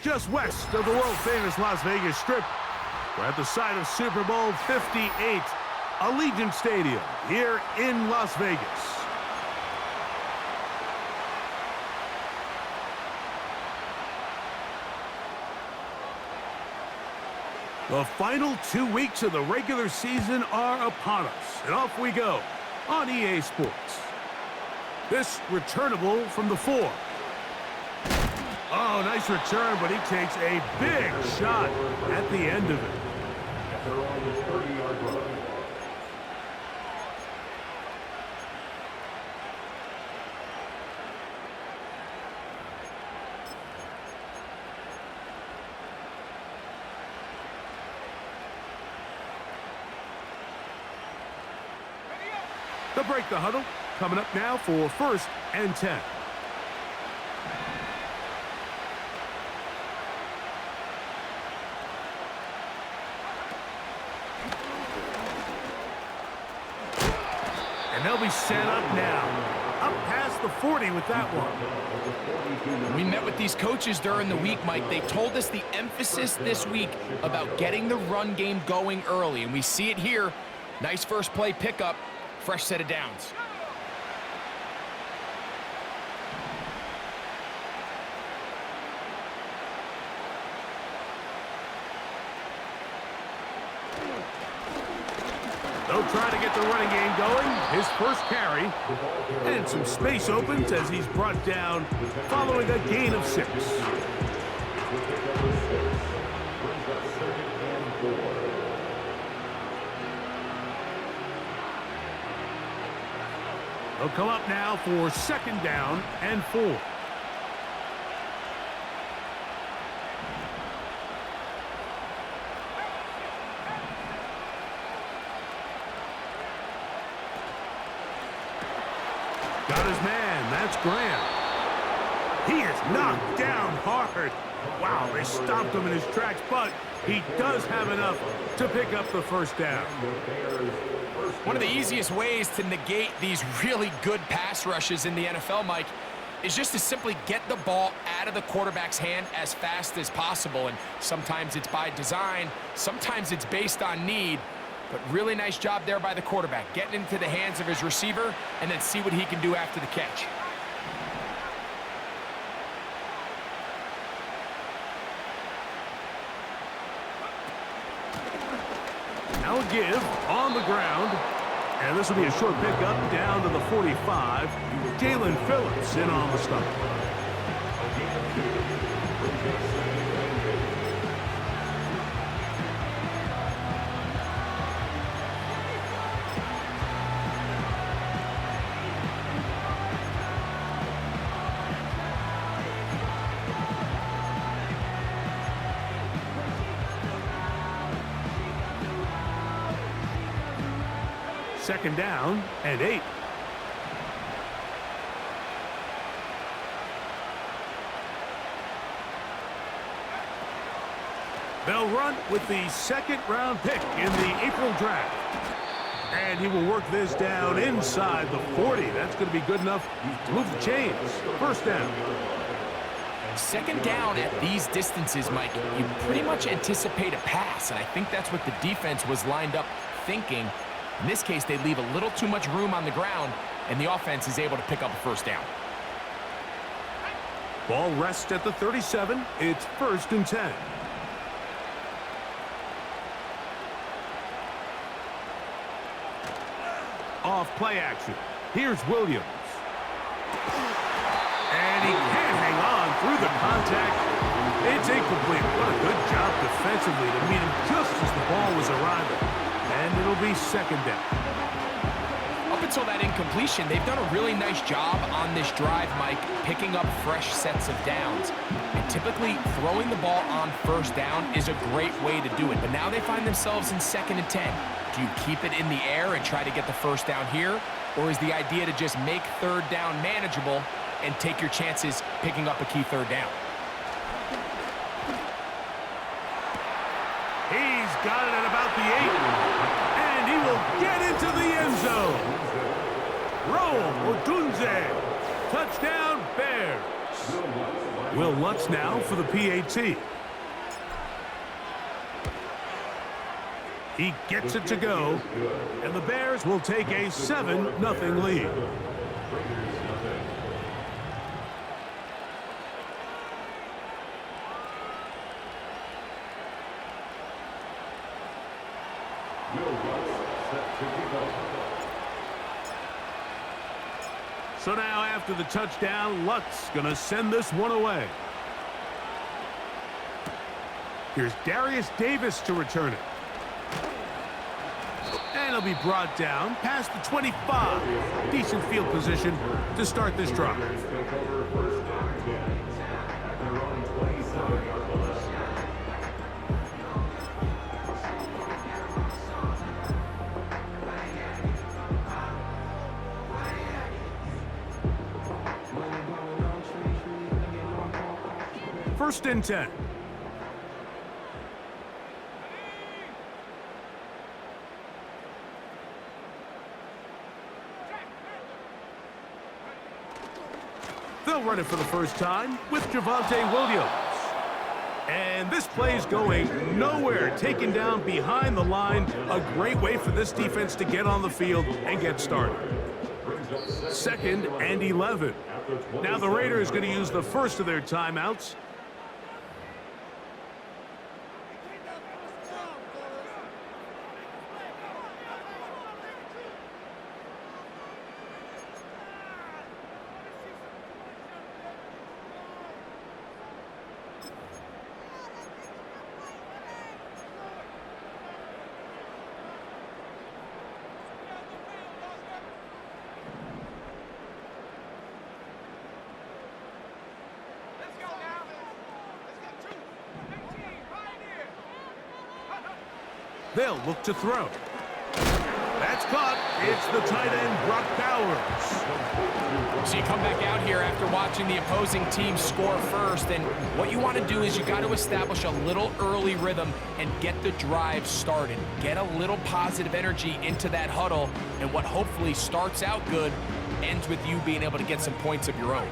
just west of the world-famous Las Vegas Strip. We're at the site of Super Bowl 58, Allegiant Stadium here in Las Vegas. The final 2 weeks of the regular season are upon us, and off we go on EA Sports. This returnable from the 4. Oh, nice return, but he takes a big shot at the end of it. They'll break the huddle. Coming up now for 1st and 10. And they'll be set up now. Up past the 40 with that one. We met with these coaches during the week, Mike. They told us the emphasis this week about getting the run game going early, and we see it here. Nice first play pickup, fresh set of downs. They'll try to get the running game going. His first carry. And some space opens as he's brought down following a gain of 6. They'll come up now for 2nd down and 4. Got his man. That's Graham. He is knocked down hard. Wow, they stopped him in his tracks, but he does have enough to pick up the 1st down. One of the easiest ways to negate these really good pass rushes in the NFL, Mike, is just to simply get the ball out of the quarterback's hand as fast as possible. And sometimes it's by design, sometimes it's based on need. But really nice job there by the quarterback, getting into the hands of his receiver and then see what he can do after the catch. Now a give on the ground. And this will be a short pickup down to the 45. Jalen Phillips in on the stop. Second down and 8. They'll run with the 2nd-round pick in the April draft. And he will work this down inside the 40. That's going to be good enough to move the chains. 1st down. 2nd down at these distances, Mike, you pretty much anticipate a pass, and I think that's what the defense was lined up thinking. In this case, they leave a little too much room on the ground, and the offense is able to pick up a 1st down. Ball rests at the 37. It's 1st and 10. Off play action. Here's Williams. And he can't hang on through the contact. It's incomplete. What a good job defensively to meet him just as the ball was arriving. And it'll be 2nd down. Up until that incompletion, they've done a really nice job on this drive, Mike, picking up fresh sets of downs. And typically, throwing the ball on 1st down is a great way to do it. But now they find themselves in 2nd and 10. Do you keep it in the air and try to get the 1st down here? Or is the idea to just make 3rd down manageable and take your chances picking up a key 3rd down? He's got it at about the 8. And he will get into the end zone. Rome Odunze. Touchdown, Bears. Will Lutz now for the PAT. He gets it to go, and the Bears will take a 7-0 lead. So now after the touchdown, Lutz gonna send this one away. Here's Darius Davis to return it. And he'll be brought down past the 25. Decent field position to start this drive. First and 10. They'll run it for the first time with Javonte Williams. And this play's going nowhere, taken down behind the line. A great way for this defense to get on the field and get started. Second and 11. Now the Raiders going to use the first of their timeouts. They'll look to throw. That's caught. It's the tight end, Brock Bowers. So you come back out here after watching the opposing team score first, and what you want to do is you got to establish a little early rhythm and get the drive started. Get a little positive energy into that huddle, and what hopefully starts out good ends with you being able to get some points of your own.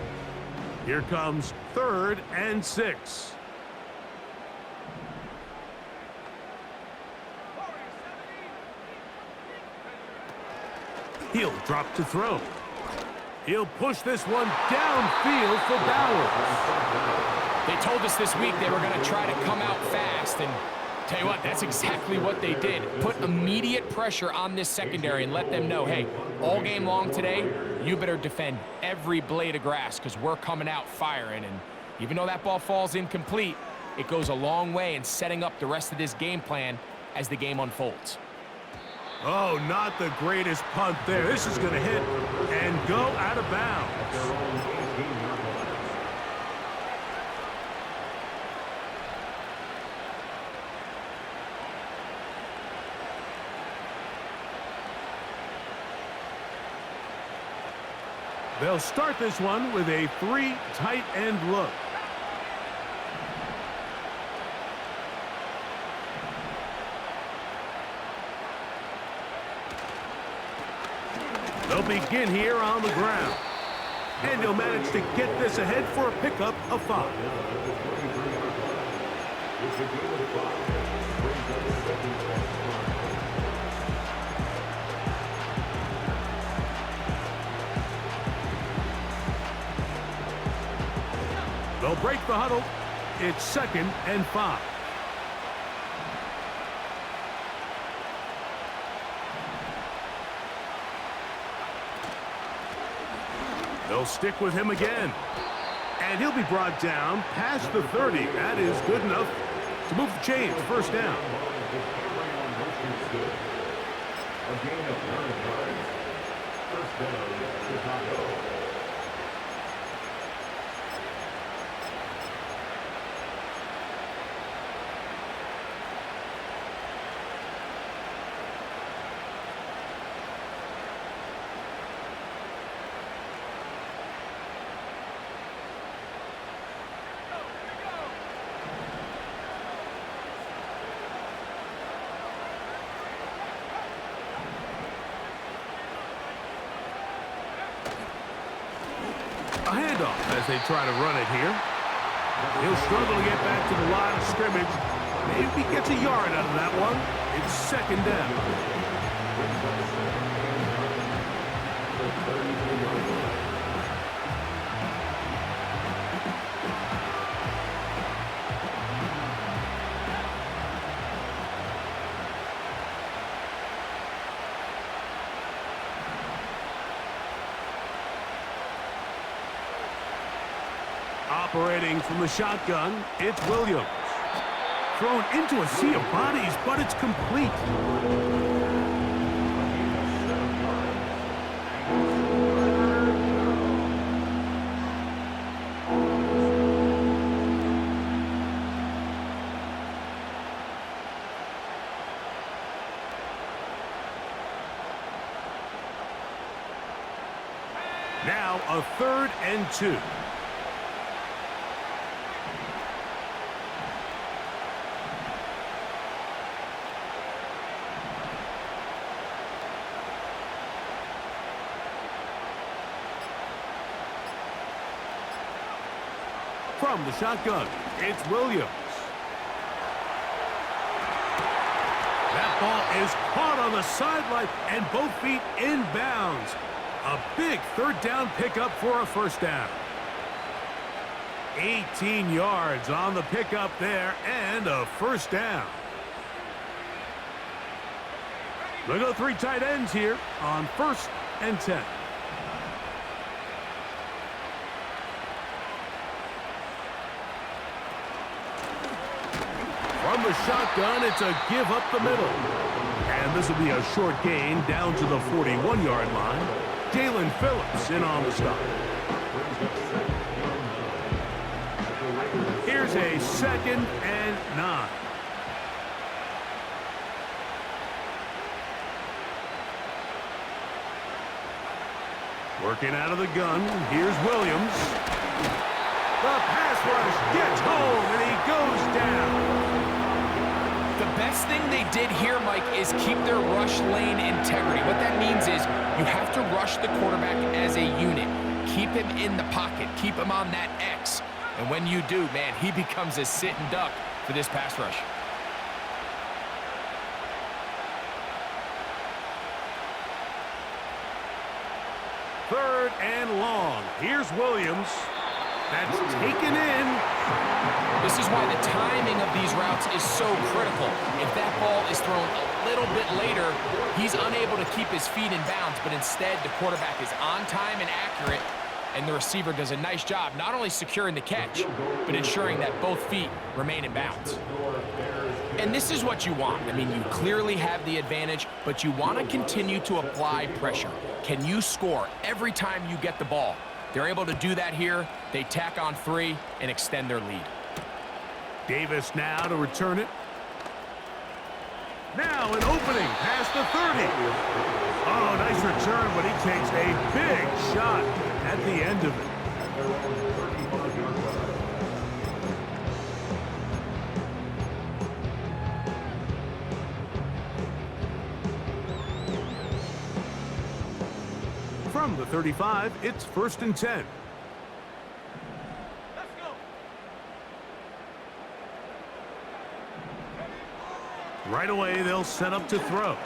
Here comes 3rd and 6. He'll drop to throw. He'll push this one downfield for Bowers. They told us this week they were going to try to come out fast, and tell you what, that's exactly what they did. Put immediate pressure on this secondary and let them know, hey, all game long today, you better defend every blade of grass because we're coming out firing. And even though that ball falls incomplete, it goes a long way in setting up the rest of this game plan as the game unfolds. Oh, not the greatest punt there. This is going to hit and go out of bounds. They'll start this one with a 3 tight end look. They'll begin here on the ground. And he'll manage to get this ahead for a pickup of 5. They'll break the huddle. It's 2nd and 5. They'll stick with him again. And he'll be brought down past the 30. That is good enough to move the chains. First down. A handoff as they try to run it here. He'll struggle to get back to the line of scrimmage. Maybe gets a yard out of that one. It's second down. Operating from the shotgun, it's Williams. Thrown into a sea of bodies, but it's complete. Now a 3rd and 2. From the shotgun, it's Williams. That ball is caught on the sideline and both feet inbounds. A big 3rd down pickup for a 1st down. 18 yards on the pickup there and a 1st down. They'll go 3 tight ends here on 1st and 10. From the shotgun, it's a give up the middle. And this will be a short gain down to the 41-yard line. Jalen Phillips in on the stop. Here's a 2nd and 9. Working out of the gun, here's Williams. The pass rush gets home, and he goes down. The best thing they did here, Mike, is keep their rush lane integrity. What that means is you have to rush the quarterback as a unit. Keep him in the pocket. Keep him on that X. And when you do, man, he becomes a sitting duck for this pass rush. Third and long. Here's Williams. That's taken in. This is why the timing of these routes is so critical. If that ball is thrown a little bit later, he's unable to keep his feet in bounds, but instead the quarterback is on time and accurate, and the receiver does a nice job not only securing the catch, but ensuring that both feet remain in bounds. And this is what you want. I mean, you clearly have the advantage, but you want to continue to apply pressure. Can you score every time you get the ball? They're able to do that here. They tack on 3 and extend their lead. Davis now to return it. Now an opening past the 30. Oh, nice return, but he takes a big shot at the end of it. From the 35, it's 1st and 10. Right away, they'll set up to throw.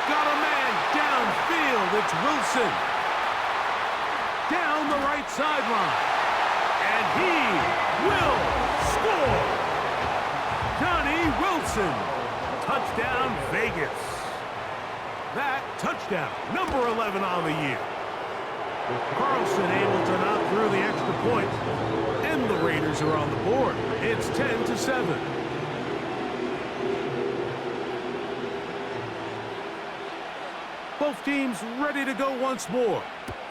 Got a man downfield. It's Wilson. Down the right sideline. And he will score. Johnny Wilson. Touchdown, Vegas. That touchdown, number 11 on the year. Carlson able to knock through the extra point. And the Raiders are on the board. It's 10-7. Both teams ready to go once more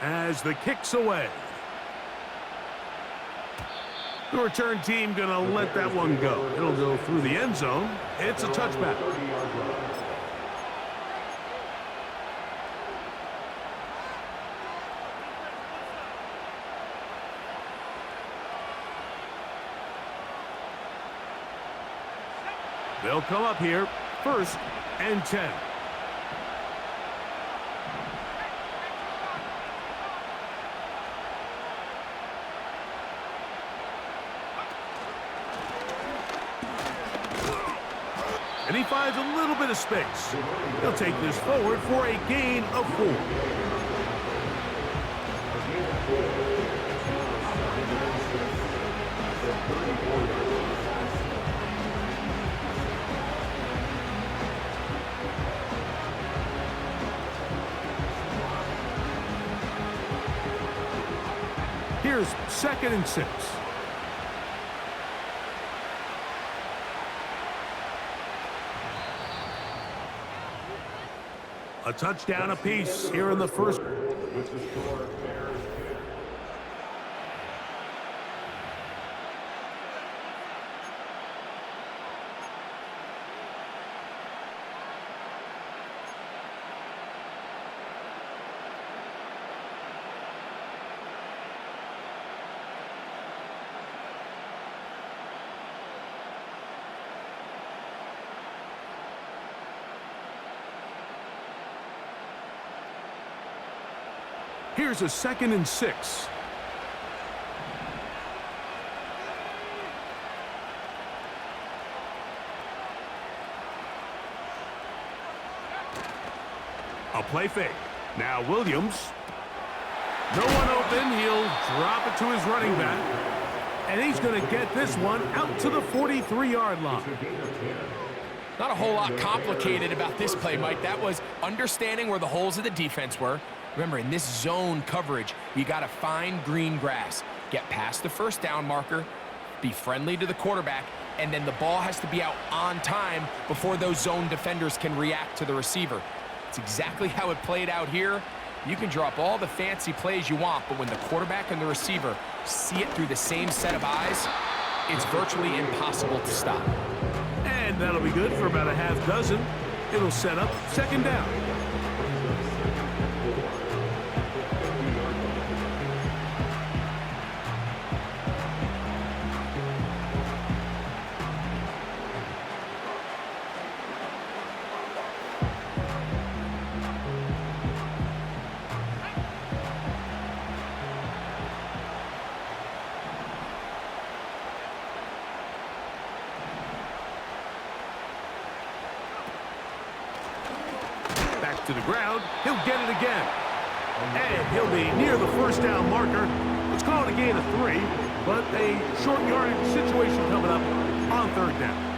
as the kick's away. The return team gonna let that one go. It'll go through the end zone. It's a touchback. They'll come up here, 1st and 10. and he finds a little bit of space. He'll take this forward for a gain of 4. Here's 2nd and 6. A touchdown apiece here in the first. Here's a 2nd and 6. A play fake. Now Williams. No one open. He'll drop it to his running back. And he's going to get this one out to the 43-yard line. Not a whole lot complicated about this play, Mike. That was understanding where the holes of the defense were. Remember, in this zone coverage, you got to find green grass, get past the first down marker, be friendly to the quarterback, and then the ball has to be out on time before those zone defenders can react to the receiver. It's exactly how it played out here. You can drop all the fancy plays you want, but when the quarterback and the receiver see it through the same set of eyes, it's virtually impossible to stop. And that'll be good for about a half dozen. It'll set up 2nd down. Back to the ground. He'll get it again. And he'll be near the first down marker. Let's call it a gain of 3, but a short yardage situation coming up on 3rd down.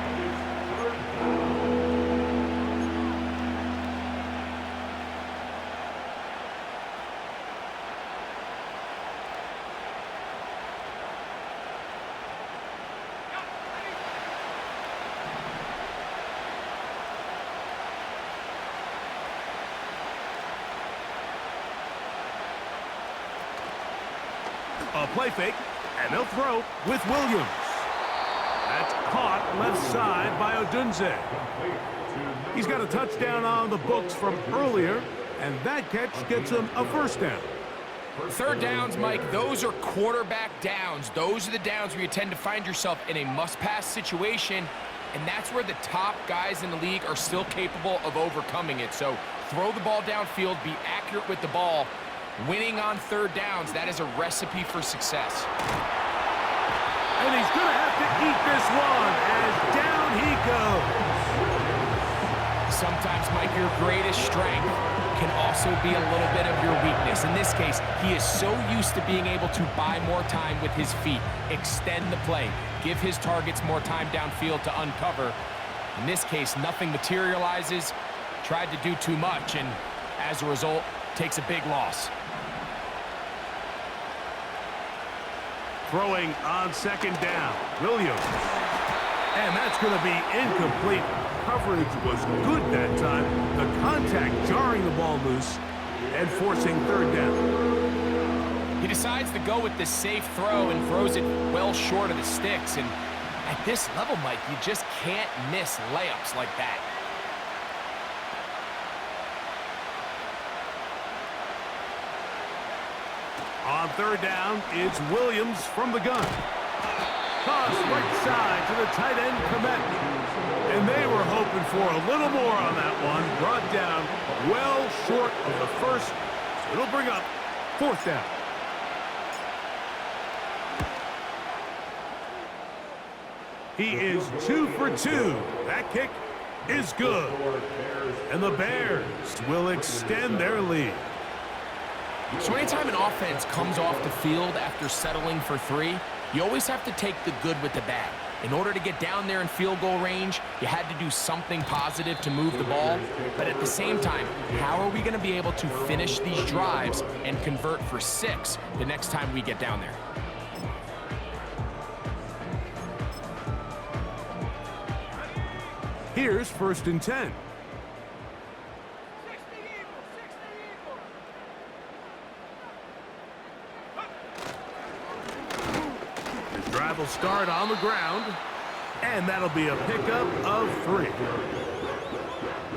A play fake, and they'll throw with Williams. That's caught left side by Odunze. He's got a touchdown on the books from earlier, and that catch gets him a 1st down. 3rd downs, Mike, those are quarterback downs. Those are the downs where you tend to find yourself in a must-pass situation, and that's where the top guys in the league are still capable of overcoming it. So throw the ball downfield, be accurate with the ball. Winning on 3rd downs, that is a recipe for success. And he's going to have to eat this one as down he goes. Sometimes, Mike, your greatest strength can also be a little bit of your weakness. In this case, he is so used to being able to buy more time with his feet, extend the play, give his targets more time downfield to uncover. In this case, nothing materializes, tried to do too much, and as a result, takes a big loss. Throwing on 2nd down, Williams. And that's going to be incomplete. Coverage was good that time. The contact jarring the ball loose and forcing 3rd down. He decides to go with the safe throw and throws it well short of the sticks. And at this level, Mike, you just can't miss layups like that. On 3rd down, it's Williams from the gun. Toss right side to the tight end, Komet. And they were hoping for a little more on that one. Brought down well short of the first. So it'll bring up 4th down. He is 2 for 2. That kick is good. And the Bears will extend their lead. So anytime an offense comes off the field after settling for 3, you always have to take the good with the bad. In order to get down there in field goal range, you had to do something positive to move the ball. But at the same time, how are we going to be able to finish these drives and convert for 6 the next time we get down there? Here's 1st and 10. His drive will start on the ground, and that'll be a pickup of 3.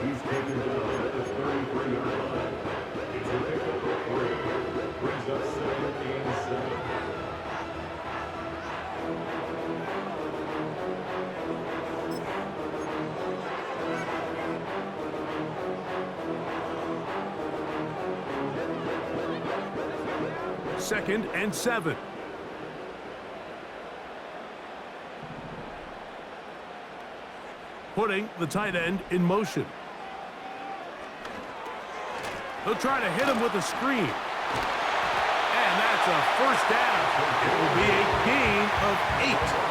He's taken down at the 33-yard line. It's a pickup of 3. Brings up 2nd and 7. Second and 7. Putting the tight end in motion. He'll try to hit him with a screen. And that's a 1st down. It will be a gain of 8.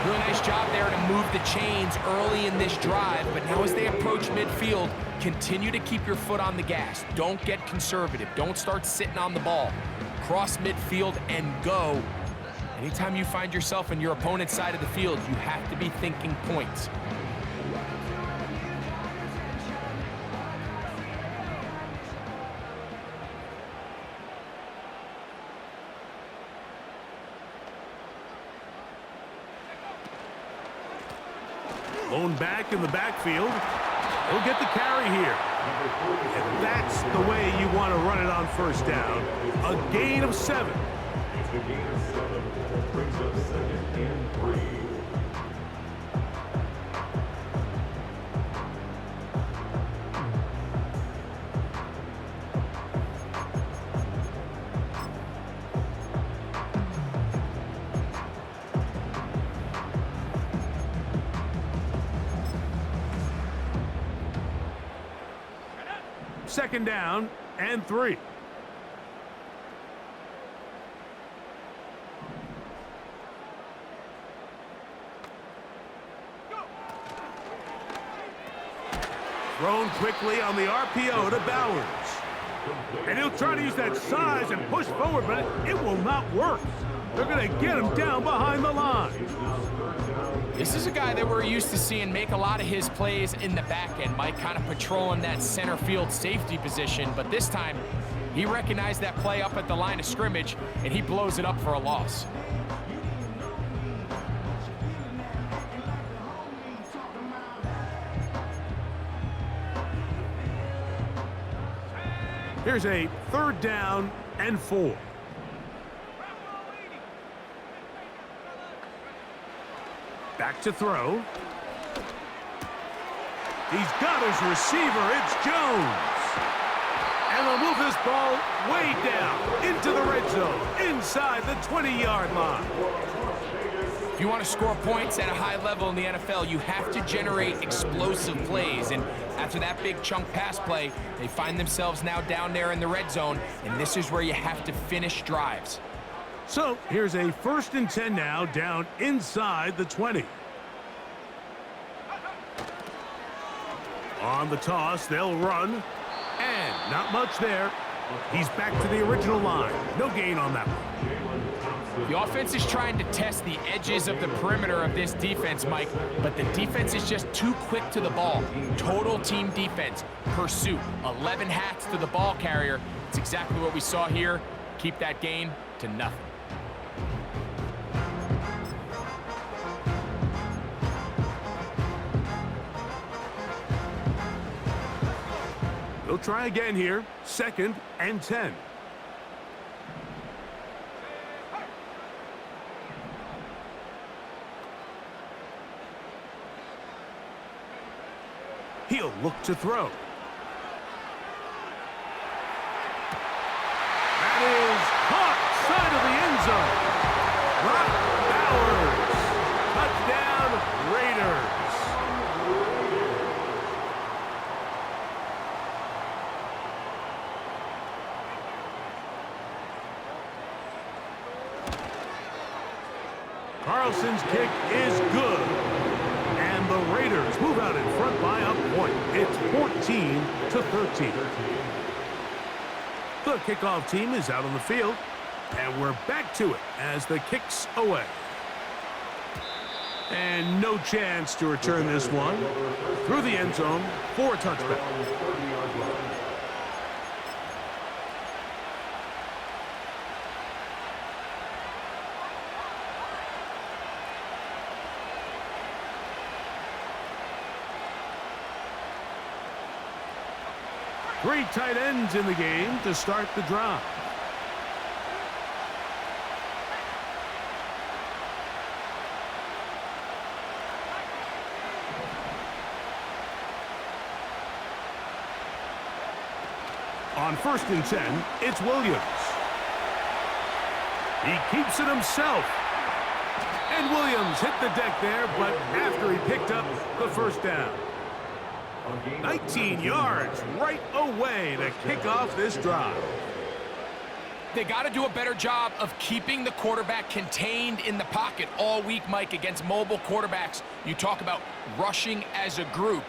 Really nice job there to move the chains early in this drive, but now as they approach midfield, continue to keep your foot on the gas. Don't get conservative. Don't start sitting on the ball. Cross midfield and go. Anytime you find yourself on your opponent's side of the field, you have to be thinking points. Lone back in the backfield. He'll get the carry here. And that's the way you want to run it on 1st down. A gain of 7. It's a gain of 7. Brings up 2nd and 3. Second down and 3. Thrown quickly on the RPO to Bowers. And he'll try to use that size and push forward, but it will not work. They're going to get him down behind the line. This is a guy that we're used to seeing make a lot of his plays in the back end, Mike, kind of patrolling that center field safety position. But this time, he recognized that play up at the line of scrimmage, and he blows it up for a loss. Here's a 3rd down and 4. Back to throw. He's got his receiver. It's Jones. And they'll move this ball way down into the red zone, inside the 20-yard line. If you want to score points at a high level in the NFL, you have to generate explosive plays. And after that big chunk pass play, they find themselves now down there in the red zone, and this is where you have to finish drives. So here's a 1st and 10 now, down inside the 20. On the toss, they'll run. And not much there. He's back to the original line. No gain on that one. The offense is trying to test the edges of the perimeter of this defense, Mike, but the defense is just too quick to the ball. Total team defense, pursuit, 11 hats to the ball carrier. It's exactly what we saw here. Keep that gain to nothing. They'll try again here. 2nd and 10. He'll look to throw. That is caught side of the end zone. Brock Bowers. Touchdown, Raiders. Carlson's kick is good. And the Raiders move out in front by a point. It's 14-13. The kickoff team is out on the field. And we're back to it as the kick's away. And no chance to return this one through the end zone for a touchback. Three tight ends in the game to start the drive. On 1st and 10, it's Williams. He keeps it himself. And Williams hit the deck there, but after he picked up the first down. 19 yards right away to kick off this drive. They got to do a better job of keeping the quarterback contained in the pocket all week, Mike, against mobile quarterbacks. You talk about rushing as a group.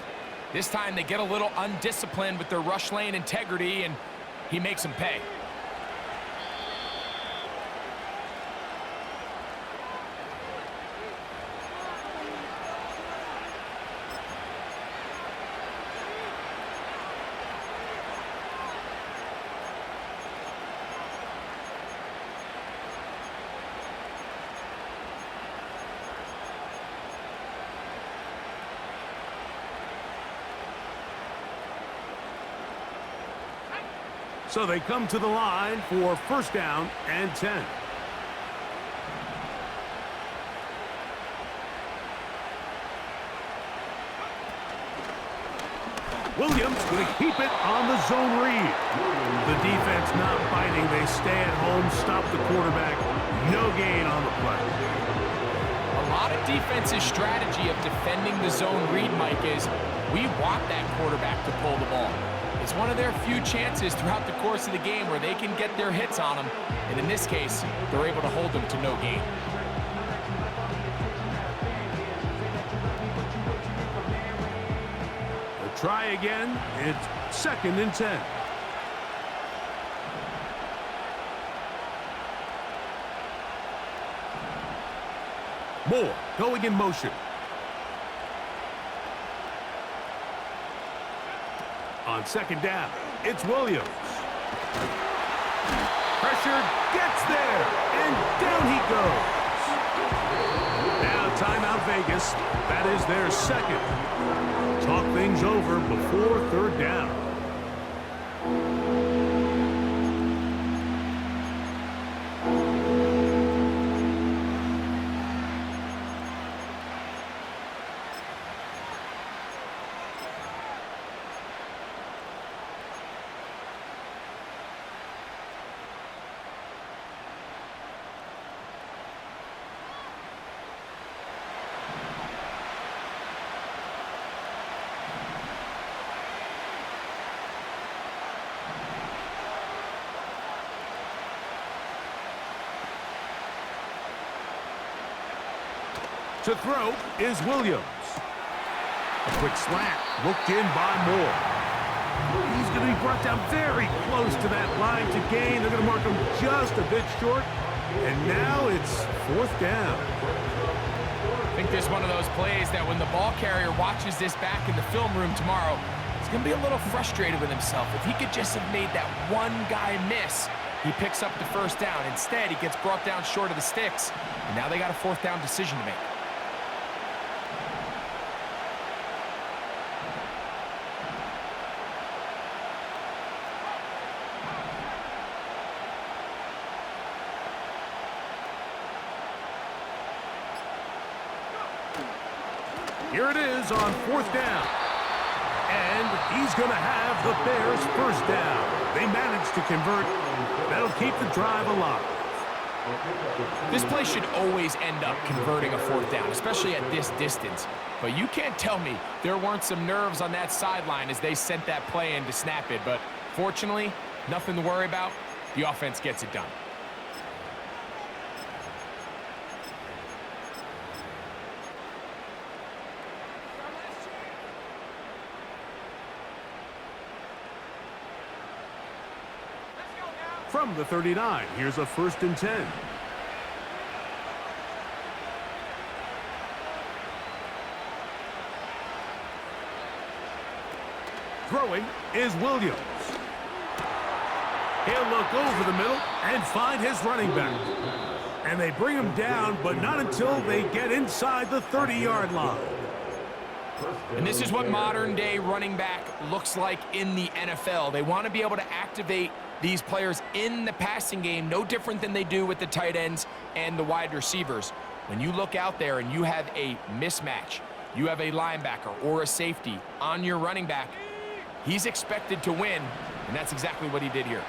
This time they get a little undisciplined with their rush lane integrity, and he makes them pay. So they come to the line for 1st down and 10. Williams going to keep it on the zone read. The defense not biting. They stay at home, stop the quarterback. No gain on the play. A lot of defense's strategy of defending the zone read, Mike, is we want that quarterback to pull the ball. It's one of their few chances throughout the course of the game where they can get their hits on them. And in this case, they're able to hold them to no gain. They'll try again. It's 2nd and 10. Moore going in motion. On 2nd down, it's Williams. Pressure gets there, and down he goes. Now timeout Vegas. That is their 2nd. Talk things over before 3rd down. To throw is Williams. A quick slant, looked in by Moore. He's going to be brought down very close to that line to gain. They're going to mark him just a bit short. And now it's 4th down. I think this is one of those plays that when the ball carrier watches this back in the film room tomorrow, he's going to be a little frustrated with himself. If he could just have made that one guy miss, he picks up the 1st down. Instead, he gets brought down short of the sticks. And now they got a 4th down decision to make. Here it is on 4th down. And he's going to have the Bears' 1st down. They managed to convert. That'll keep the drive alive. This play should always end up converting a 4th down, especially at this distance. But you can't tell me there weren't some nerves on that sideline as they sent that play in to snap it. But fortunately, nothing to worry about. The offense gets it done. From the 39, here's a 1st and 10. Throwing is Williams. He'll look over the middle and find his running back. And they bring him down, but not until they get inside the 30-yard line. And this is what modern-day running back looks like in the NFL. They want to be able to activate these players in the passing game, no different than they do with the tight ends and the wide receivers. When you look out there and you have a mismatch, you have a linebacker or a safety on your running back, he's expected to win, and that's exactly what he did here.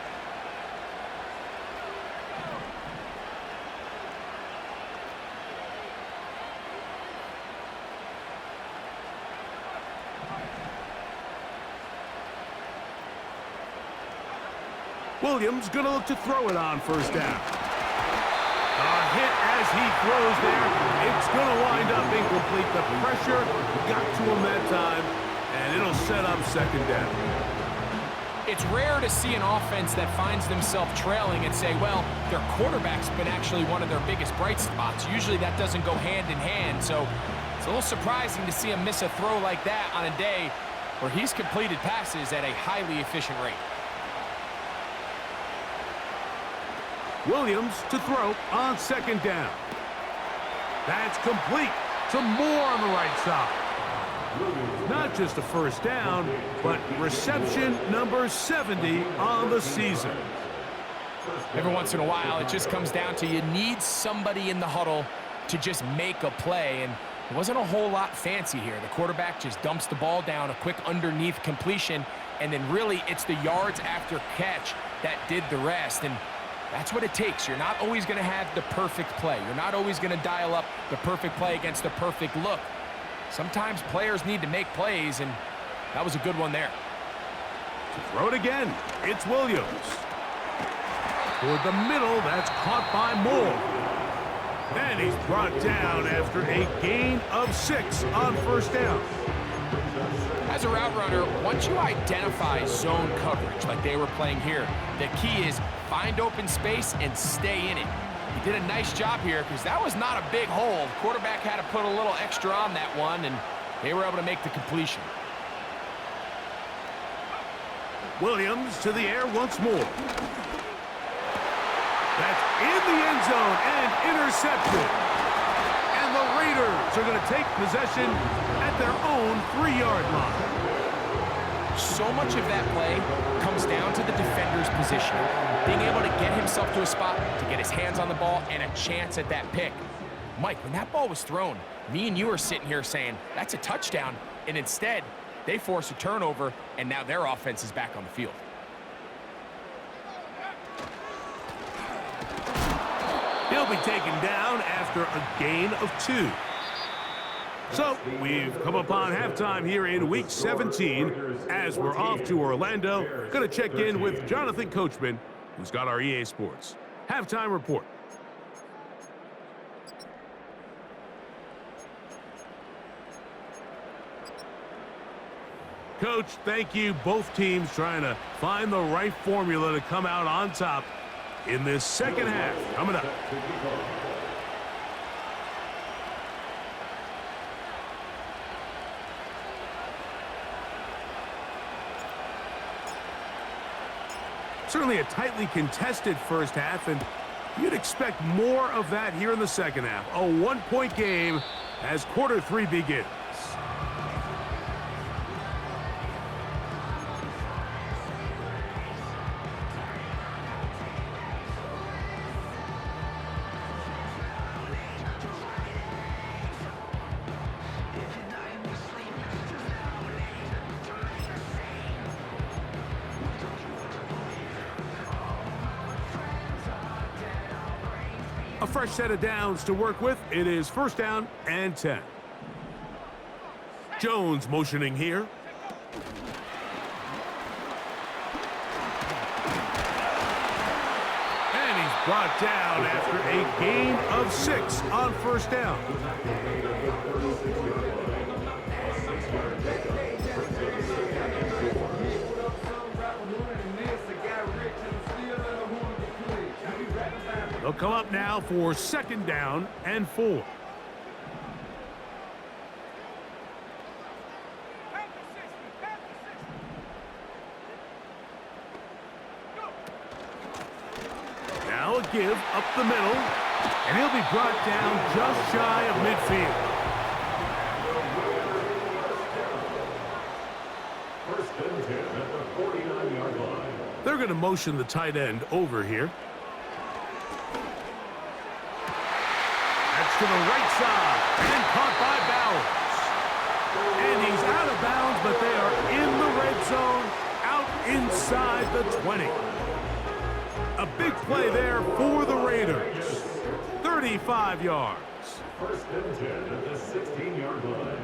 Williams gonna look to throw it on 1st down. A hit as he throws there. It's gonna wind up incomplete. The pressure got to him that time, and it'll set up 2nd down. It's rare to see an offense that finds themselves trailing and say, well, their quarterback's been actually one of their biggest bright spots. Usually that doesn't go hand in hand, so it's a little surprising to see him miss a throw like that on a day where he's completed passes at a highly efficient rate. Williams to throw on 2nd down. That's complete to Moore on the right side. Not just a 1st down, but reception number 70 on the season. Every once in a while, it just comes down to you need somebody in the huddle to just make a play, and it wasn't a whole lot fancy here. The quarterback just dumps the ball down, a quick underneath completion, and then really it's the yards after catch that did the rest. And that's what it takes. You're not always going to have the perfect play. You're not always going to dial up the perfect play against the perfect look. Sometimes players need to make plays, and that was a good one there. To throw it again, it's Williams. Toward the middle, that's caught by Moore. And he's brought down after a gain of 6 on 1st down. As a route runner, once you identify zone coverage like they were playing here, the key is find open space and stay in it. He did a nice job here because that was not a big hole. The quarterback had to put a little extra on that one, and they were able to make the completion. Williams to the air once more. That's in the end zone and intercepted. And the Raiders are going to take possession at their own 3-yard line. So much of that play comes down to the defender's position, being able to get himself to a spot, to get his hands on the ball, and a chance at that pick. Mike, when that ball was thrown, me and you are sitting here saying, that's a touchdown, and instead, they force a turnover, and now their offense is back on the field. He'll be taken down after a gain of 2. So, we've come upon halftime here in Week 17. As we're off to Orlando, going to check in with Jonathan Coachman, who's got our EA Sports halftime report. Coach, thank you. Both teams trying to find the right formula to come out on top in this 2nd half. Coming up. Certainly a tightly contested 1st half, and you'd expect more of that here in the 2nd half. A 1-point game as quarter 3 begins. A fresh set of downs to work with. It is 1st down and 10. Jones motioning here. And he's brought down after a gain of 6 on 1st down. They'll come up now for 2nd down and 4. Now a give up the middle, and he'll be brought down just shy of midfield. First and 10 at the 49-yard line. They're going to motion the tight end over here. That's to the right side, and caught by Bowers. And he's out of bounds, but they are in the red zone, out inside the 20. A big play there for the Raiders. 35 yards. First and 10 at the 16-yard line.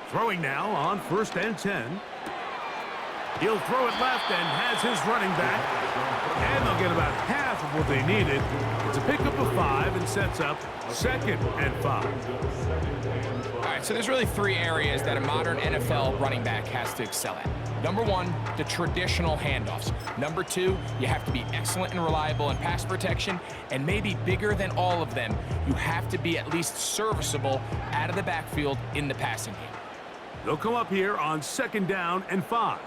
Throwing now on 1st and 10. He'll throw it left and has his running back. And they'll get about half of what they needed. It's a pickup of 5 and sets up 2nd and 5. All right, so there's really 3 areas that a modern NFL running back has to excel at. Number 1, the traditional handoffs. Number 2, you have to be excellent and reliable in pass protection. And maybe bigger than all of them, you have to be at least serviceable out of the backfield in the passing game. They'll come up here on 2nd down and 5.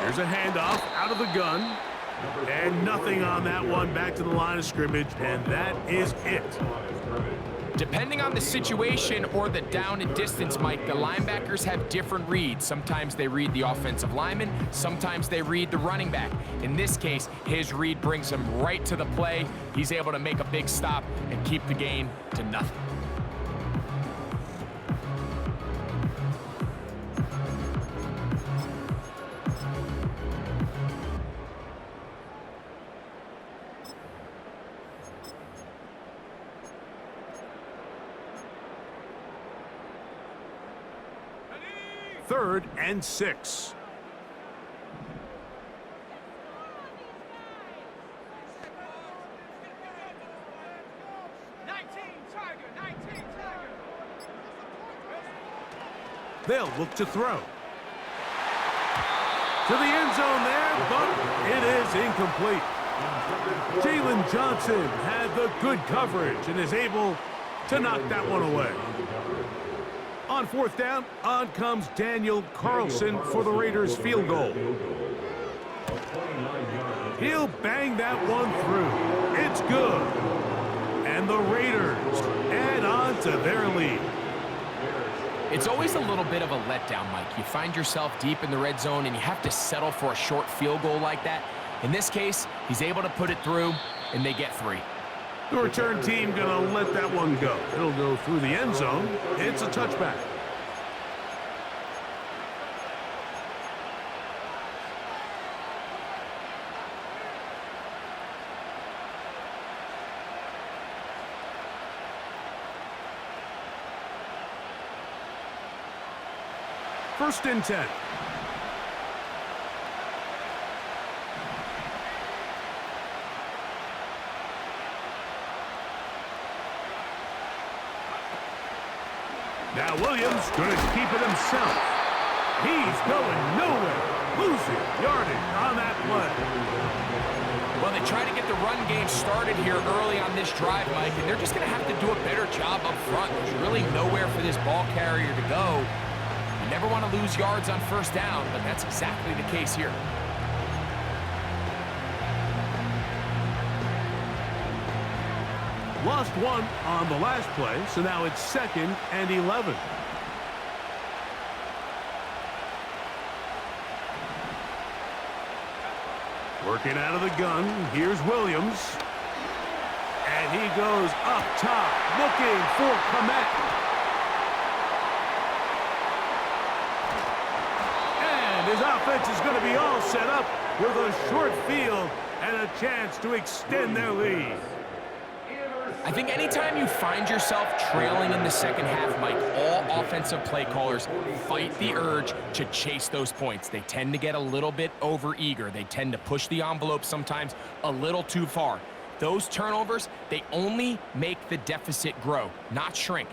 Here's a handoff out of the gun. And nothing on that one. Back to the line of scrimmage, and that is it. Depending on the situation or the down and distance, Mike, the linebackers have different reads. Sometimes they read the offensive lineman, sometimes they read the running back. In this case, his read brings him right to the play. He's able to make a big stop and keep the gain to nothing. Third and 6. They'll look to throw. To the end zone there, but it is incomplete. Jalen Johnson had the good coverage and is able to knock that one away. On 4th down, on comes Daniel Carlson for the Raiders' field goal. He'll bang that one through. It's good. And the Raiders add on to their lead. It's always a little bit of a letdown, Mike. You find yourself deep in the red zone and you have to settle for a short field goal like that. In this case, he's able to put it through, and they get 3. The return team gonna let that one go. It'll go through the end zone. It's a touchback. First and 10. Now Williams going to keep it himself. He's going nowhere. Losing yardage on that play. Well, they try to get the run game started here early on this drive, Mike, and they're just going to have to do a better job up front. There's really nowhere for this ball carrier to go. You never want to lose yards on 1st down, but that's exactly the case here. Lost one on the last play, so now it's 2nd and 11. Working out of the gun, here's Williams. And he goes up top, looking for Komet. And his offense is going to be all set up with a short field and a chance to extend their lead. I think anytime you find yourself trailing in the second half, Mike, all offensive play callers fight the urge to chase those points. They tend to get a little bit overeager. They tend to push the envelope sometimes a little too far. Those turnovers, they only make the deficit grow, not shrink.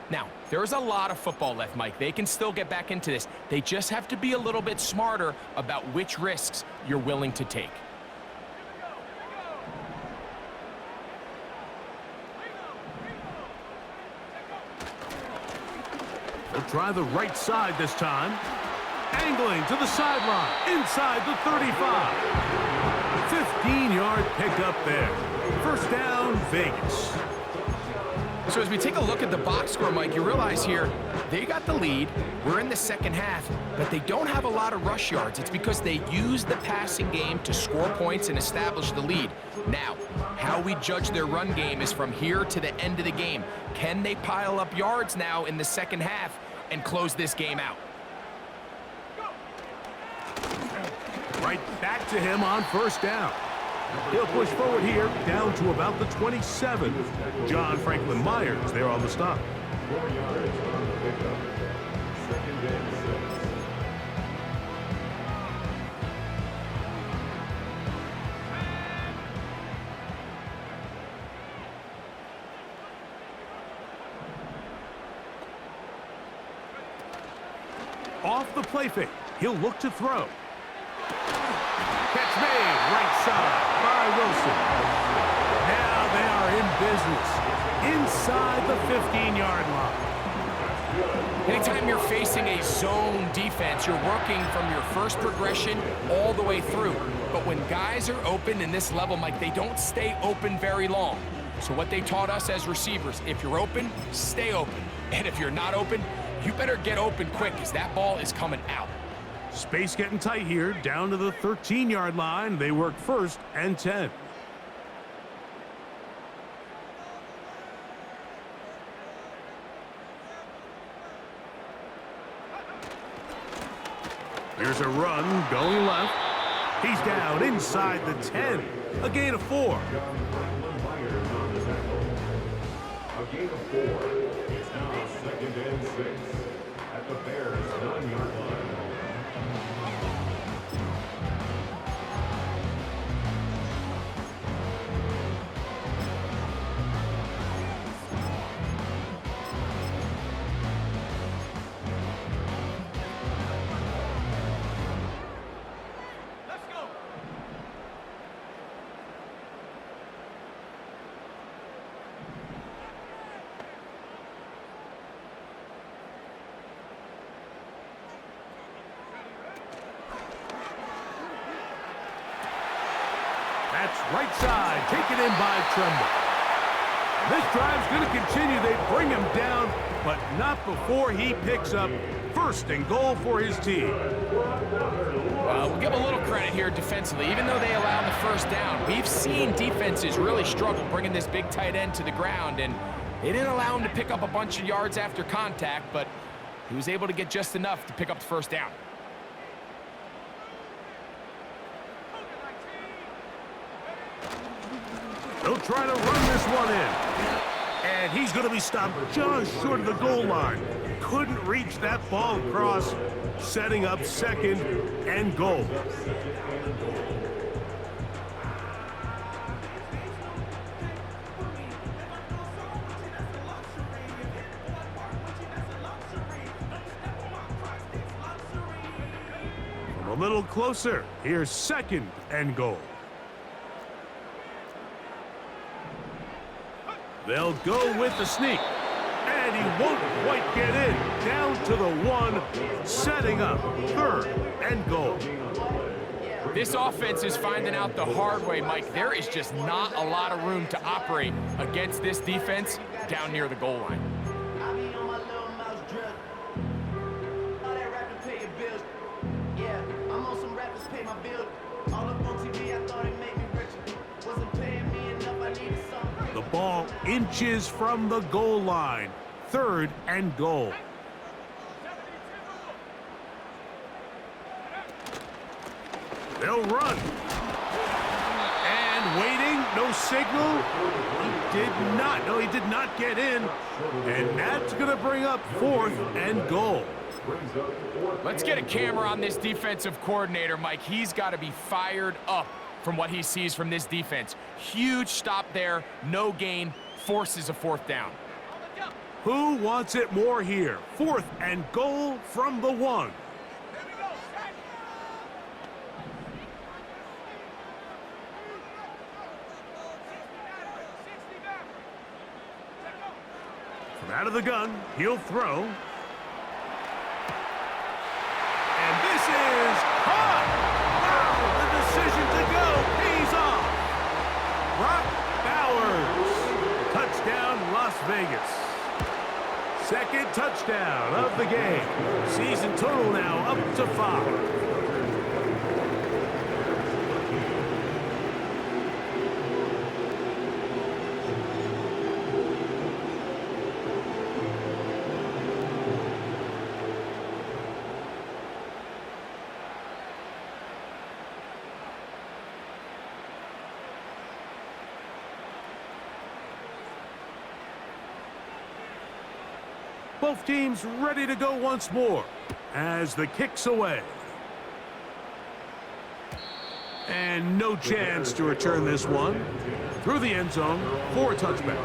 Now, there's a lot of football left, Mike. They can still get back into this. They just have to be a little bit smarter about which risks you're willing to take. They'll try the right side this time. Angling to the sideline, inside the 35. 15-yard pickup there. First down, Vegas. So as we take a look at the box score, Mike, you realize here, they got the lead. We're in the second half, but they don't have a lot of rush yards. It's because they use the passing game to score points and establish the lead. Now, how we judge their run game is from here to the end of the game. Can they pile up yards now in the second half and close this game out? Right back to him on first down. He'll push forward here, down to about the 27. John Franklin Myers there on the stop. 4 yards on the pickup. Second and 6. Off the play fake, he'll look to throw. Catch made, right side by Wilson. Now they are in business, inside the 15-yard line. Anytime you're facing a zone defense, you're working from your first progression all the way through. But when guys are open in this level, Mike, they don't stay open very long. So what they taught us as receivers, if you're open, stay open. And if you're not open, you better get open quick because that ball is coming out. Space getting tight here, down to the 13-yard line. They work first and 10. Here's a run going left. He's down inside the 10. A gain of 4. John Franklin Myers on the tackle. A gain of 4. It's now second and 6 at the Bears' 9-yard line. That's right side, taken in by Tremble. This drive's going to continue. They bring him down, but not before he picks up first and goal for his team. We'll give a little credit here defensively. Even though they allowed the first down, we've seen defenses really struggle bringing this big tight end to the ground, and they didn't allow him to pick up a bunch of yards after contact, but he was able to get just enough to pick up the first down. They'll try to run this one in. And he's going to be stopped just short of the goal line. Couldn't reach that ball across, setting up second and goal. From a little closer, here's second and goal. They'll go with the sneak, and he won't quite get in. Down to the 1, setting up third and goal. This offense is finding out the hard way, Mike. There is just not a lot of room to operate against this defense down near the goal line. I be on my little mouse drug. All that rapping pay your bills. Yeah, I'm on some rappers pay my bill. All up on TV, I thought it made me richer. Wasn't paying me enough, I needed something. The ball inches from the goal line. Third and goal. They'll run. And waiting, No signal. He did not. No, he did not get in. And that's going to bring up 4th and goal. Let's get a camera on this defensive coordinator, Mike. He's got to be fired up from what he sees from this defense. Huge stop there, no gain, forces a 4th down. Who wants it more here? 4th and goal from the 1. From out of the gun, he'll throw. And this is caught! Wow, the decision to go pays off. Brock Bowers, touchdown Las Vegas. 2nd touchdown of the game. Season total now up to 5. Both teams ready to go once more as the kick's away. And no chance to return this one. Through the end zone for a touchback.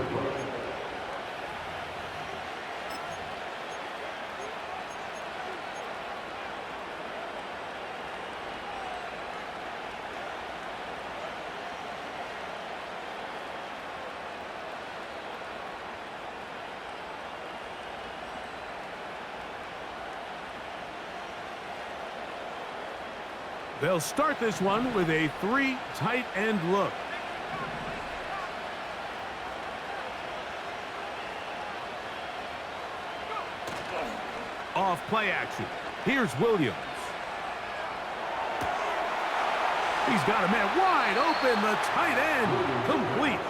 They'll start this one with a 3 tight end look. Off play action. Here's Williams. He's got a man wide open. The tight end complete.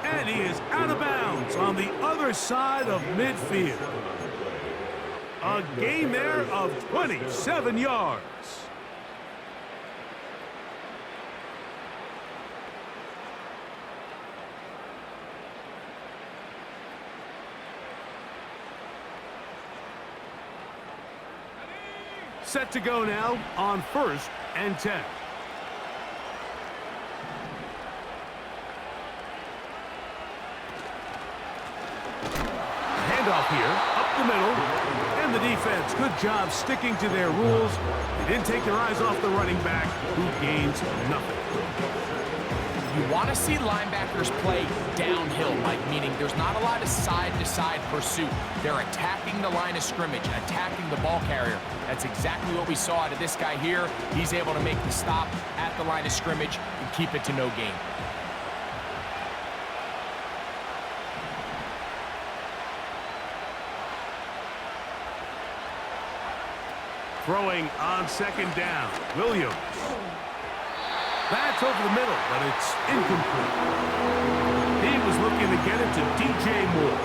And he is out of bounds on the other side of midfield. A gain there of 27 yards. Set to go now on 1st and 10. Handoff here, up the middle, and the defense. Good job sticking to their rules. They didn't take their eyes off the running back, who gains nothing. You want to see linebackers play downhill, Mike, meaning there's not a lot of side-to-side pursuit. They're attacking the line of scrimmage, attacking the ball carrier. That's exactly what we saw out of this guy here. He's able to make the stop at the line of scrimmage and keep it to no gain. Throwing on 2nd down, Williams. That's over the middle, but it's incomplete. He was looking to get it to DJ Moore.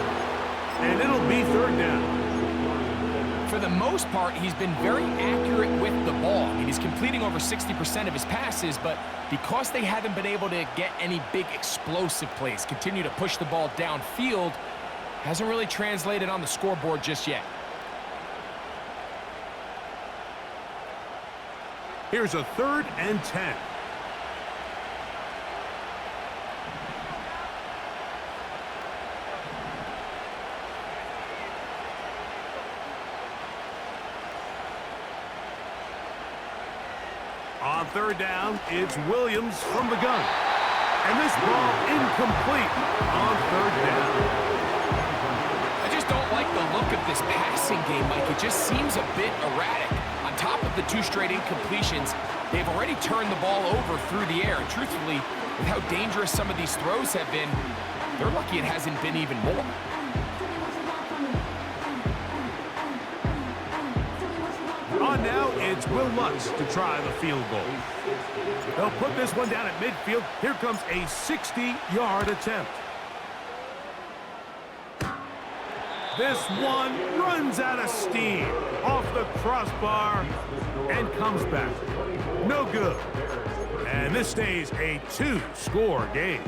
And it'll be 3rd down. For the most part, he's been very accurate with the ball. I mean, he's completing over 60% of his passes, but because they haven't been able to get any big explosive plays, continue to push the ball downfield, hasn't really translated on the scoreboard just yet. Here's a 3rd and 10. On 3rd down, it's Williams from the gun. And this ball incomplete on 3rd down. I just don't like the look of this passing game, Mike. It just seems a bit erratic. On top of the 2 straight incompletions, they've already turned the ball over through the air. And truthfully, with how dangerous some of these throws have been, they're lucky it hasn't been even more. On now, it's Will Lutz to try the field goal. They'll put this one down at midfield. Here comes a 60-yard attempt. This one runs out of steam off the crossbar and comes back. No good. And And this stays a two-score game.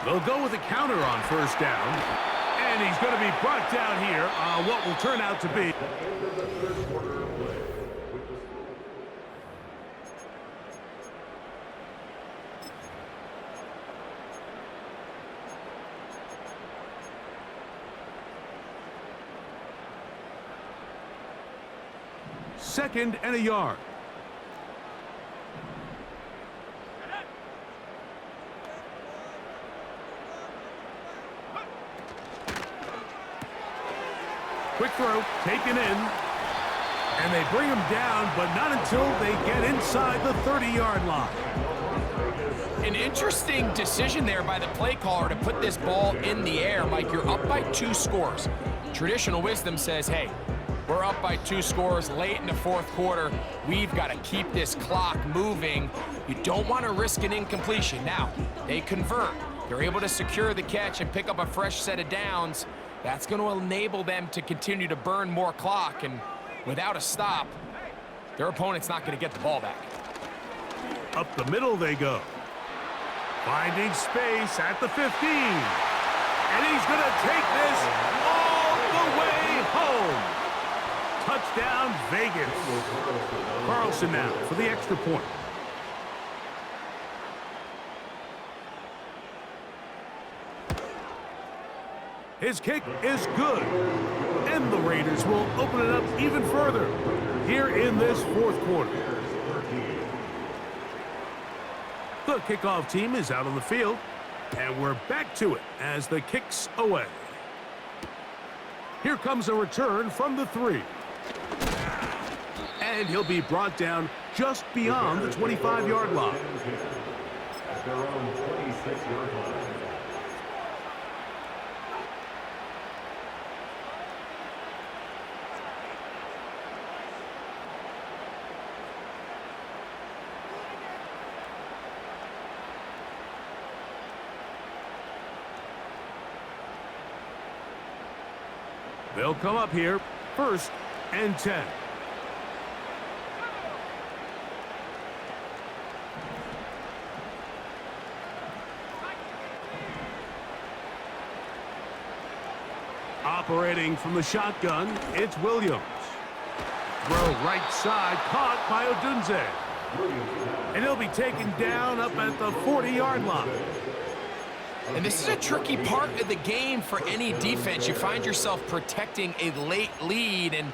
They'll go with a counter on first down. And he's going to be brought down here on what will turn out to be. Second and a yard. Quick throw, taken in, and they bring him down, but not until they get inside the 30-yard line. An interesting decision there by the play caller to put this ball in the air. Mike, you're up by 2 scores. Traditional wisdom says, hey, we're up by 2 scores late in the fourth quarter. We've got to keep this clock moving. You don't want to risk an incompletion. Now, they convert. They're able to secure the catch and pick up a fresh set of downs. That's going to enable them to continue to burn more clock, and without a stop, their opponent's not going to get the ball back. Up the middle they go. Finding space at the 15. And he's going to take this all the way home. Touchdown, Vegas. Carlson now for the extra point. His kick is good. And the Raiders will open it up even further here in this fourth quarter. The kickoff team is out on the field, and we're back to it as the kick's away. Here comes a return from the 3. And he'll be brought down just beyond the 25-yard line. At their own 26-yard line. They'll come up here, 1st and 10. Operating from the shotgun, it's Williams. Throw right side, caught by Odunze. And he'll be taken down up at the 40-yard line. And this is a tricky part of the game for any defense. You find yourself protecting a late lead, and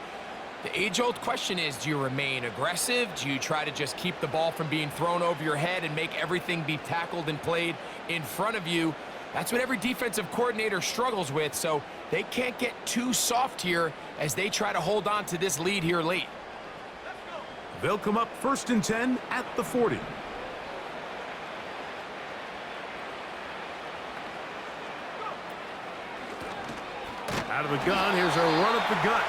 the age-old question is, do you remain aggressive? Do you try to just keep the ball from being thrown over your head and make everything be tackled and played in front of you? That's what every defensive coordinator struggles with, so they can't get too soft here as they try to hold on to this lead here late. They'll come up 1st and 10 at the 40. Out of the gun, here's a run up the gut.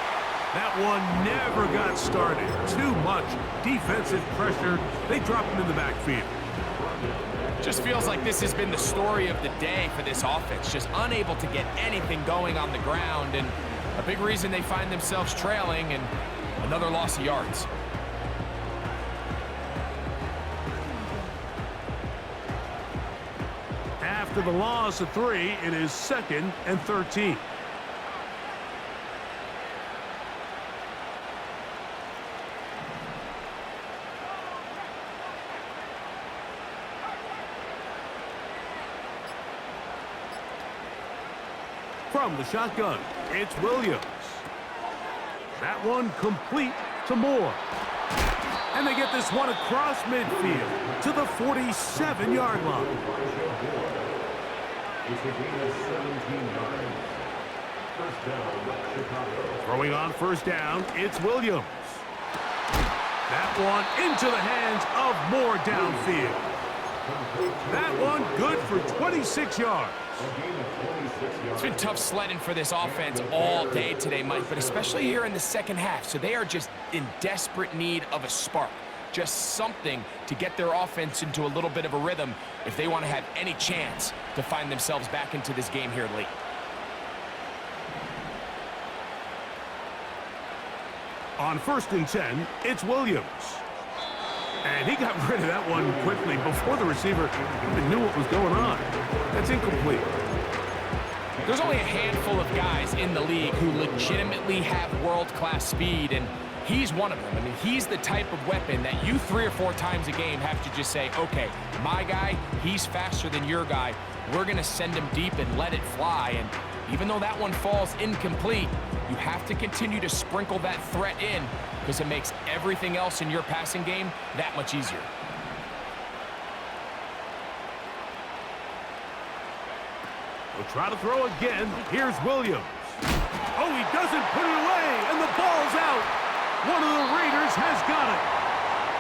That one never got started. Too much defensive pressure. They drop him in the backfield. Just feels like this has been the story of the day for this offense. Just unable to get anything going on the ground, and a big reason they find themselves trailing, and another loss of yards. After the loss of 3, it is 2nd and 13. From the shotgun, it's Williams. That one complete to Moore. And they get this one across midfield to the 47-yard line. It's a gain of 17 yards. First down, Chicago. Throwing on first down, it's Williams. That one into the hands of Moore downfield. That one good for 26 yards. It's been tough sledding for this offense all day today, Mike, but especially here in the second half. So they are just in desperate need of a spark. Just something to get their offense into a little bit of a rhythm if they want to have any chance to find themselves back into this game here late. On 1st and 10, it's Williams. And he got rid of that one quickly before the receiver even knew what was going on. That's incomplete. There's only a handful of guys in the league who legitimately have world-class speed, and he's one of them. I mean, he's the type of weapon that you 3 or 4 times a game have to just say, okay, my guy, he's faster than your guy. We're going to send him deep and let it fly. And even though that one falls incomplete, you have to continue to sprinkle that threat in because it makes everything else in your passing game that much easier. We'll try to throw again. Here's Williams. Oh, he doesn't put it away, and the ball's out. One of the Raiders has got it.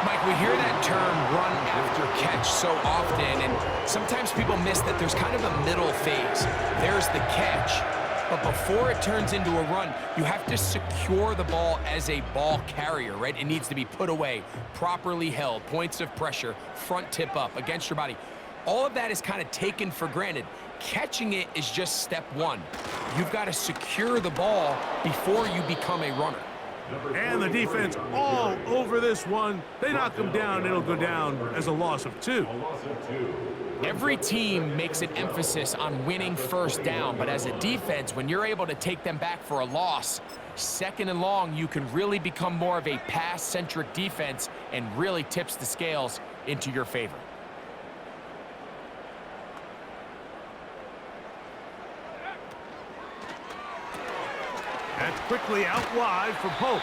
Mike, we hear that term run after catch so often, and sometimes people miss that there's kind of a middle phase. There's the catch, but before it turns into a run, you have to secure the ball as a ball carrier, right? It needs to be put away, properly held, points of pressure, front tip up against your body. All of that is kind of taken for granted. Catching it is just step one. You've got to secure the ball before you become a runner. And the defense all over this one. They knock him down. It'll go down as a loss of 2. Every team makes an emphasis on winning first down, but as a defense, when you're able to take them back for a loss, 2nd and long, you can really become more of a pass-centric defense and really tips the scales into your favor. That's quickly out wide for Pope.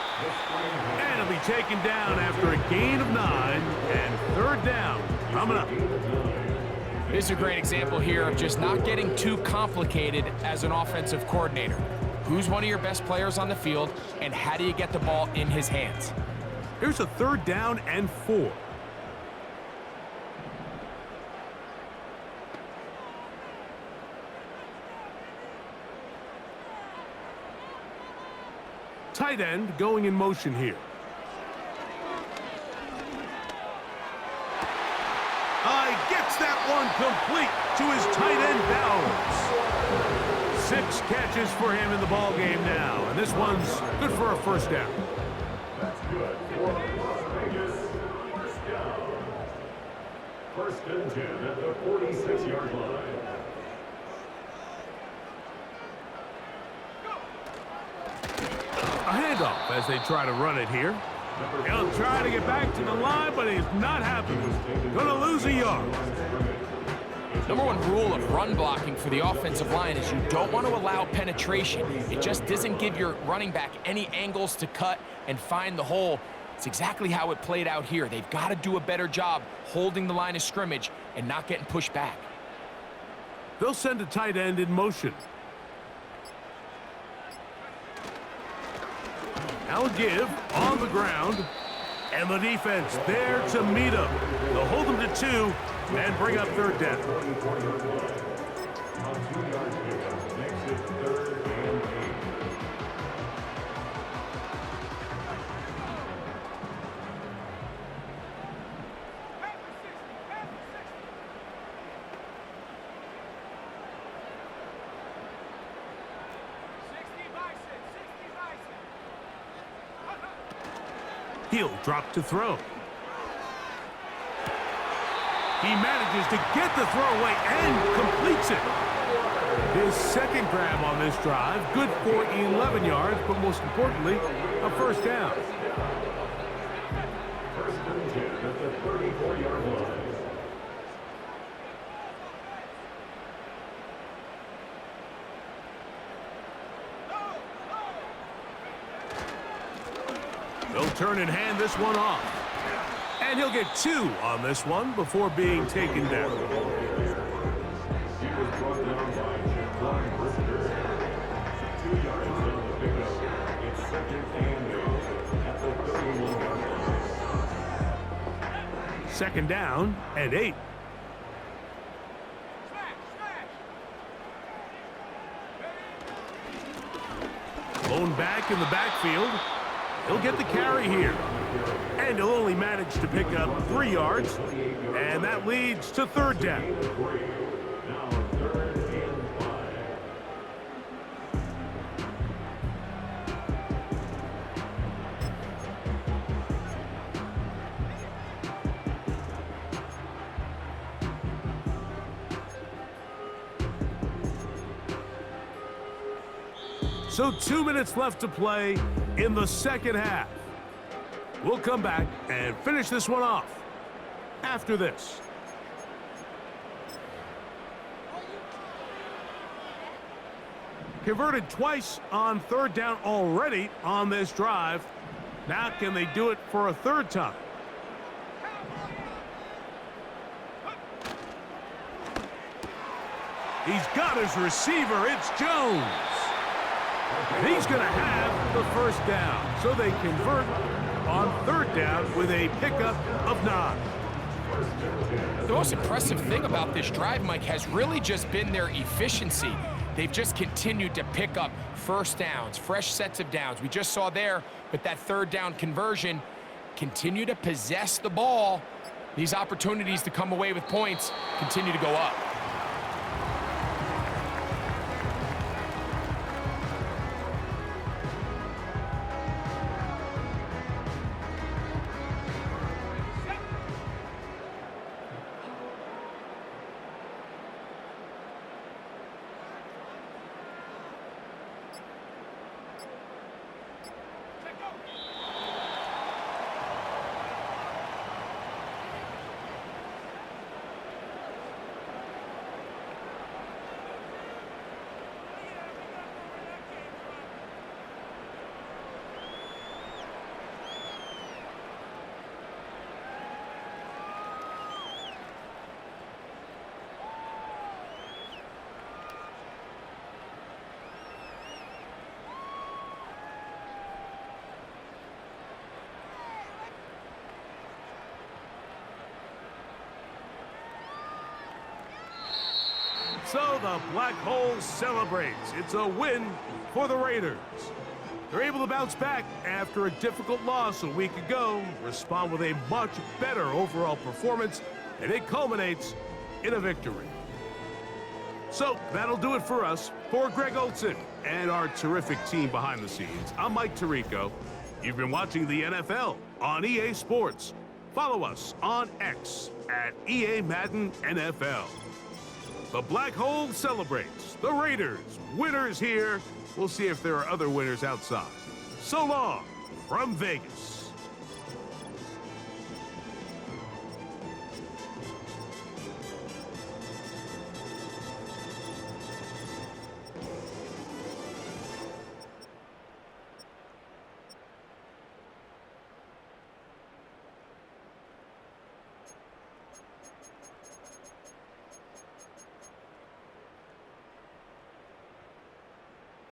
And he'll be taken down after a gain of 9, and 3rd down coming up. This is a great example here of just not getting too complicated as an offensive coordinator. Who's one of your best players on the field, and how do you get the ball in his hands? Here's a 3rd down and 4. Tight end going in motion here. Gets that one complete to his tight end Bowers. 6 catches for him in the ball game now, and this one's good for a 1st down. That's good for Las Vegas. 1st down. 1st and 10 at the 46-yard line. A handoff as they try to run it here. He'll try to get back to the line, but he's not happening. Gonna lose a yard. Number 1 rule of run blocking for the offensive line is you don't want to allow penetration. It just doesn't give your running back any angles to cut and find the hole. It's exactly how it played out here. They've got to do a better job holding the line of scrimmage and not getting pushed back. They'll send a tight end in motion. Now a give on the ground, and the defense there to meet him. They'll hold him to 2 and bring up 3rd down. On 2-yard pickup makes it 3rd and 8. He'll drop to throw. He manages to get the throw away and completes it. His 2nd grab on this drive, good for 11 yards, but most importantly, a 1st down. 1st and 10 at the 34-yard line. They'll turn and hand this one off. And he'll get 2 on this one before being taken down. He was brought down Second down and 8. Blown back in the backfield. He'll get the carry here. And he'll only manage to pick up 3 yards. And that leads to third down. Now 3rd and 5. So 2 minutes left to play in the second half. We'll come back and finish this one off after this. Converted twice on third down already on this drive. Now can they do it for a third time? He's got his receiver. It's Jones. And he's going to have the first down. So they convert on third down with a pickup of 9. The most impressive thing about this drive, Mike, has really just been their efficiency. They've just continued to pick up first downs, fresh sets of downs. We just saw there with that third down conversion, continue to possess the ball. These opportunities to come away with points continue to go up. So the Black Hole celebrates. It's a win for the Raiders. They're able to bounce back after a difficult loss a week ago, respond with a much better overall performance, and it culminates in a victory. So that'll do it for us. For Greg Olson and our terrific team behind the scenes, I'm Mike Tirico. You've been watching the NFL on EA Sports. Follow us on X at EA Madden NFL. The Black Hole celebrates. The Raiders, winners here. We'll see if there are other winners outside. So long from Vegas.